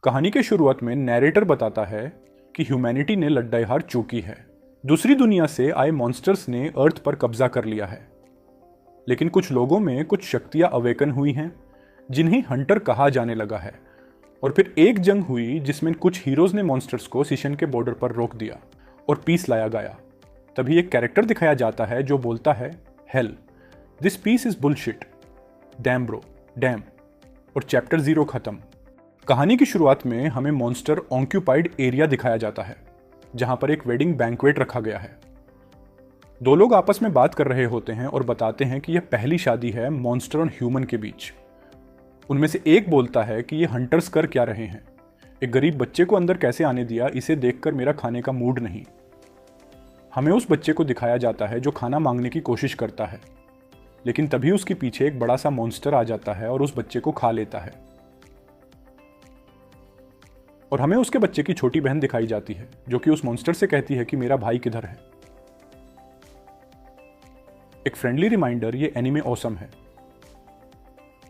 कहानी के शुरुआत में नैरेटर बताता है कि ह्यूमैनिटी ने लड़ाई हार चुकी है। दूसरी दुनिया से आए मॉन्स्टर्स ने अर्थ पर कब्जा कर लिया है, लेकिन कुछ लोगों में कुछ शक्तियां अवेकन हुई हैं जिन्हें हंटर कहा जाने लगा है। और फिर एक जंग हुई जिसमें कुछ हीरोज ने मॉन्स्टर्स को सीशन के बॉर्डर पर रोक दिया और पीस लाया गया। तभी एक कैरेक्टर दिखाया जाता है जो बोलता है, hell, this piece is bullshit, damn bro, damn. और चैप्टर 0 खत्म। कहानी की शुरुआत में हमें मॉन्स्टर ऑक्यूपाइड एरिया दिखाया जाता है जहां पर एक वेडिंग बैंक्वेट रखा गया है। दो लोग आपस में बात कर रहे होते हैं और बताते हैं कि यह पहली शादी है मॉन्स्टर और ह्यूमन के बीच। उनमें से एक बोलता है कि ये हंटर्स कर क्या रहे हैं, एक गरीब बच्चे को अंदर कैसे आने दिया, इसे देखकर मेरा खाने का मूड नहीं। हमें उस बच्चे को दिखाया जाता है जो खाना मांगने की कोशिश करता है, लेकिन तभी उसके पीछे एक बड़ा सा मॉन्स्टर आ जाता है और उस बच्चे को खा लेता है। और हमें उसके बच्चे की छोटी बहन दिखाई जाती है जो कि उस मॉन्स्टर से कहती है कि मेरा भाई किधर है। एक फ्रेंडली रिमाइंडर, ये एनीमे ऑसम है।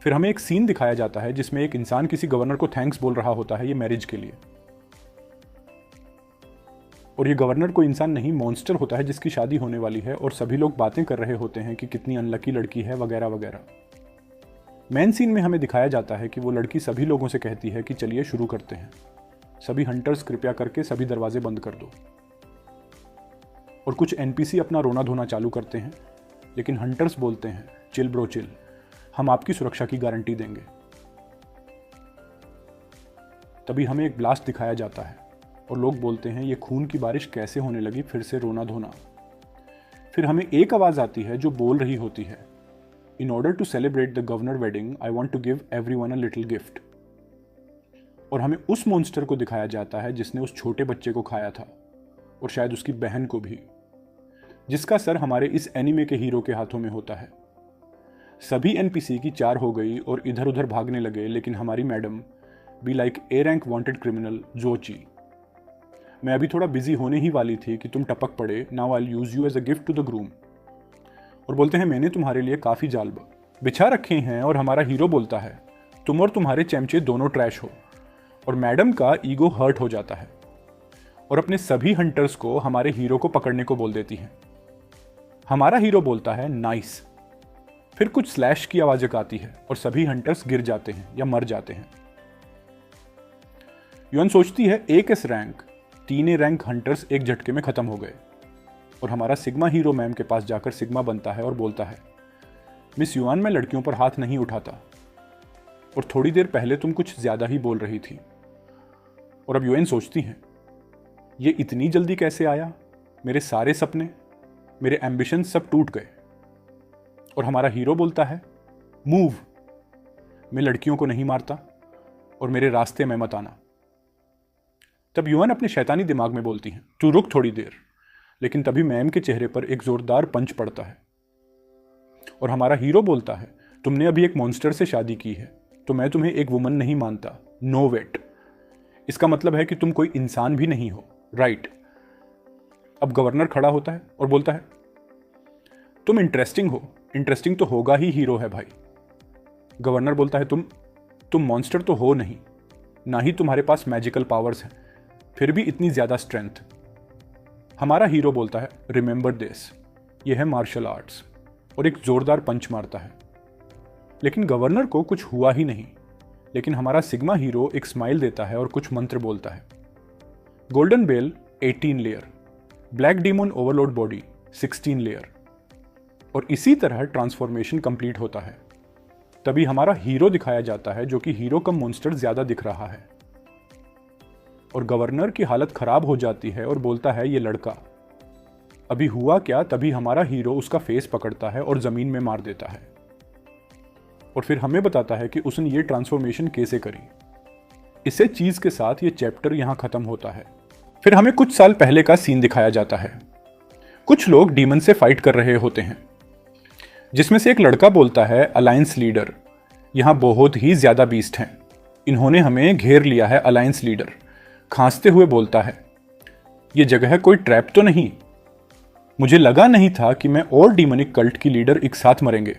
फिर हमें एक सीन दिखाया जाता है जिसमें एक इंसान किसी गवर्नर को थैंक्स बोल रहा होता है ये मैरिज के लिए। और ये गवर्नर कोई इंसान नहीं, मॉन्स्टर होता है जिसकी शादी होने वाली है और सभी लोग बातें कर रहे होते हैं कि कितनी अनलकी लड़की है वगैरह वगैरह। मेन सीन में हमें दिखाया जाता है कि वो लड़की सभी लोगों से कहती है कि चलिए शुरू करते हैं, सभी हंटर्स कृपया करके सभी दरवाजे बंद कर दो। और कुछ एनपीसी अपना रोना धोना चालू करते हैं, लेकिन हंटर्स बोलते हैं, चिल ब्रो चिल, हम आपकी सुरक्षा की गारंटी देंगे। तभी हमें एक ब्लास्ट दिखाया जाता है और लोग बोलते हैं ये खून की बारिश कैसे होने लगी, फिर से रोना धोना। फिर हमें एक आवाज आती है जो बोल रही होती है, in order to celebrate the governor wedding I want to give everyone a little gift. और हमें उस मॉन्स्टर को दिखाया जाता है जिसने उस छोटे बच्चे को खाया था और शायद उसकी बहन को भी, जिसका सर हमारे इस एनीमे के हीरो के हाथों में होता है। सभी एनपीसी की 4 हो गई और इधर उधर भागने लगे, लेकिन हमारी madam be like a rank wanted criminal जोची, मैं अभी थोड़ा बिजी होने ही वाली थी कि तुम टपक पड़े, now I use you as a gift to the groom. और बोलते हैं मैंने तुम्हारे लिए काफी जाल बिछा रखे हैं। और हमारा हीरो बोलता है, तुम और तुम्हारे चमचे दोनों ट्रैश हो। और मैडम का ईगो हर्ट हो जाता है और अपने सभी हंटर्स को हमारे हीरो को पकड़ने को बोल देती है। हमारा हीरो बोलता है नाइस। फिर कुछ स्लैश की आवाज आती है और सभी हंटर्स गिर जाते हैं या मर जाते हैं। युअन सोचती है एक एस रैंक 3 रैंक हंटर्स एक झटके में खत्म हो गए। और हमारा सिग्मा हीरो मैम के पास जाकर सिग्मा बनता है और बोलता है, मिस युआन, मैं लड़कियों पर हाथ नहीं उठाता और थोड़ी देर पहले तुम कुछ ज्यादा ही बोल रही थी। और अब युएन सोचती हैं, ये इतनी जल्दी कैसे आया, मेरे सारे सपने, मेरे एम्बिशन सब टूट गए। और हमारा हीरो बोलता है, मूव, मैं लड़कियों को नहीं मारता और मेरे रास्ते में मत आना। तब युआन अपने शैतानी दिमाग में बोलती हैं, तू रुक थोड़ी देर। लेकिन तभी मैम के चेहरे पर एक जोरदार पंच पड़ता है और हमारा हीरो बोलता है, तुमने अभी एक मॉन्स्टर से शादी की है तो मैं तुम्हें एक वुमन नहीं मानता, नो वेट। इसका मतलब है कि तुम कोई इंसान भी नहीं हो, राइट। अब गवर्नर खड़ा होता है और बोलता है, तुम इंटरेस्टिंग हो। इंटरेस्टिंग तो होगा ही, हीरो है भाई। गवर्नर बोलता है, तुम मॉन्स्टर तो हो नहीं, ना ही तुम्हारे पास मैजिकल पावर्स हैं, फिर भी इतनी ज्यादा स्ट्रेंथ। हमारा हीरो बोलता है, रिमेंबर दिस, यह है मार्शल आर्ट्स। और एक जोरदार पंच मारता है। लेकिन गवर्नर को कुछ हुआ ही नहीं। लेकिन हमारा सिग्मा हीरो एक स्माइल देता है और कुछ मंत्र बोलता है, golden bell 18 layer, black demon overload body 16 layer. और इसी तरह ट्रांसफॉर्मेशन कंप्लीट होता है। तभी हमारा हीरो दिखाया जाता है जो कि हीरो कम मॉन्स्टर ज्यादा दिख रहा है। और गवर्नर की हालत खराब हो जाती है और बोलता है, ये लड़का अभी हुआ क्या। तभी हमारा हीरो उसका फेस पकड़ता है और जमीन में मार देता है। और फिर हमें बताता है कि उसने ये ट्रांसफॉर्मेशन कैसे करी। इसे चीज के साथ ये चैप्टर यहां खत्म होता है। फिर हमें कुछ साल पहले का सीन दिखाया जाता है। कुछ लोग डीमन से फाइट कर रहे होते हैं, जिसमें से एक लड़का बोलता है, अलायंस लीडर, यहां बहुत ही ज्यादा बीस्ट हैं, इन्होंने हमें घेर लिया है। अलायंस लीडर खांसते हुए बोलता है, ये जगह कोई ट्रैप तो नहीं, मुझे लगा नहीं था कि मैं और डीमनिक कल्ट की लीडर एक साथ मरेंगे।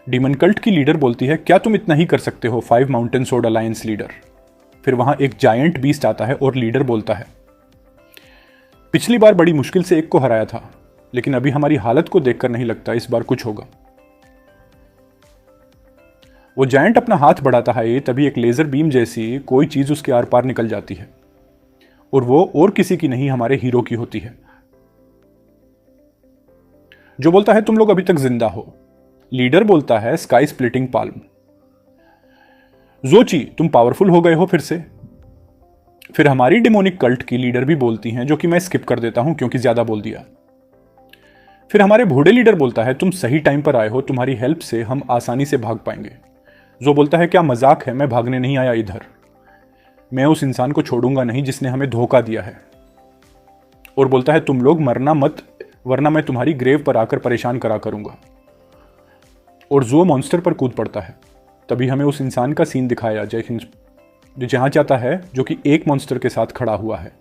डीमन कल्ट की लीडर बोलती है, क्या तुम इतना ही कर सकते हो 5 माउंटेन सोर्ड अलायंस लीडर। फिर वहां एक जायंट बीस्ट आता है और लीडर बोलता है, पिछली बार बड़ी मुश्किल से एक को हराया था, लेकिन अभी हमारी हालत को देखकर नहीं लगता इस बार कुछ होगा। वो जायंट अपना हाथ बढ़ाता है, तभी एक लेजर बीम जैसी कोई चीज उसके आर पार निकल जाती है और वो और किसी की नहीं, हमारे हीरो की होती है, जो बोलता है तुम लोग अभी तक जिंदा हो। लीडर बोलता है, स्काई स्प्लिटिंग पाल्म, जोची तुम पावरफुल हो गए हो फिर से। फिर हमारी डिमोनिक कल्ट की लीडर भी बोलती हैं, जो कि मैं स्किप कर देता हूं क्योंकि ज्यादा बोल दिया। फिर हमारे बूढ़े लीडर बोलता है, तुम सही टाइम पर आए हो, तुम्हारी हेल्प से हम आसानी से भाग पाएंगे। जो बोलता है, क्या मजाक है, मैं भागने नहीं आया इधर, मैं उस इंसान को छोड़ूंगा नहीं जिसने हमें धोखा दिया है। और बोलता है, तुम लोग मरना मत, वरना मैं तुम्हारी ग्रेव पर आकर परेशान करा करूंगा। और जो मॉन्स्टर पर कूद पड़ता है। तभी हमें उस इंसान का सीन दिखाया जो जहां जाता है, जो कि एक मॉन्स्टर के साथ खड़ा हुआ है,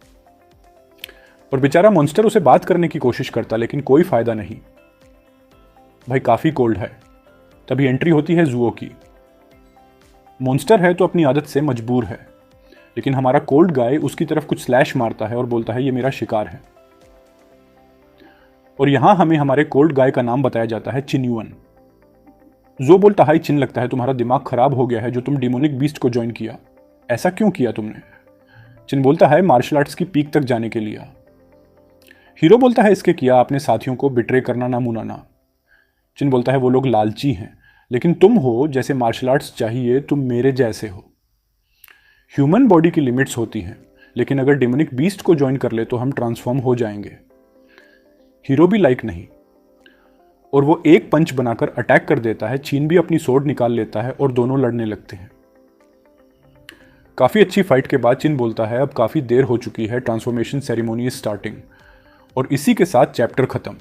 और बेचारा मॉन्स्टर उसे बात करने की कोशिश करता, लेकिन कोई फायदा नहीं, भाई काफी कोल्ड है। तभी एंट्री होती है जुओ की। मॉन्स्टर है तो अपनी आदत से मजबूर है, लेकिन हमारा कोल्ड गाय उसकी तरफ कुछ स्लैश मारता है और बोलता है, ये मेरा शिकार है। और यहां हमें हमारे कोल्ड गाय का नाम बताया जाता है, चिन्युअन। जो बोलता है, चिन लगता है तुम्हारा दिमाग खराब हो गया है जो तुम डिमोनिक बीस्ट को ज्वाइन किया, ऐसा क्यों किया तुमने? चिन बोलता है, मार्शल आर्ट्स की पीक तक जाने के लिए। हीरो बोलता है, इसके किया अपने साथियों को बिट्रे करना ना मुनाना। चिन बोलता है, वो लोग लालची हैं, लेकिन तुम हो जैसे मार्शल आर्ट्स चाहिए, तुम मेरे जैसे हो। ह्यूमन बॉडी की लिमिट्स होती हैं, लेकिन अगर डिमोनिक बीस्ट को ज्वाइन कर ले तो हम ट्रांसफॉर्म हो जाएंगे। हीरो भी लाइक नहीं, और वो एक पंच बनाकर अटैक कर देता है। चीन भी अपनी सोर्ड निकाल लेता है और दोनों लड़ने लगते हैं। काफी अच्छी फाइट के बाद चिन बोलता है, अब काफी देर हो चुकी है, ट्रांसफॉर्मेशन सेरेमनी इज स्टार्टिंग। और इसी के साथ चैप्टर खत्म।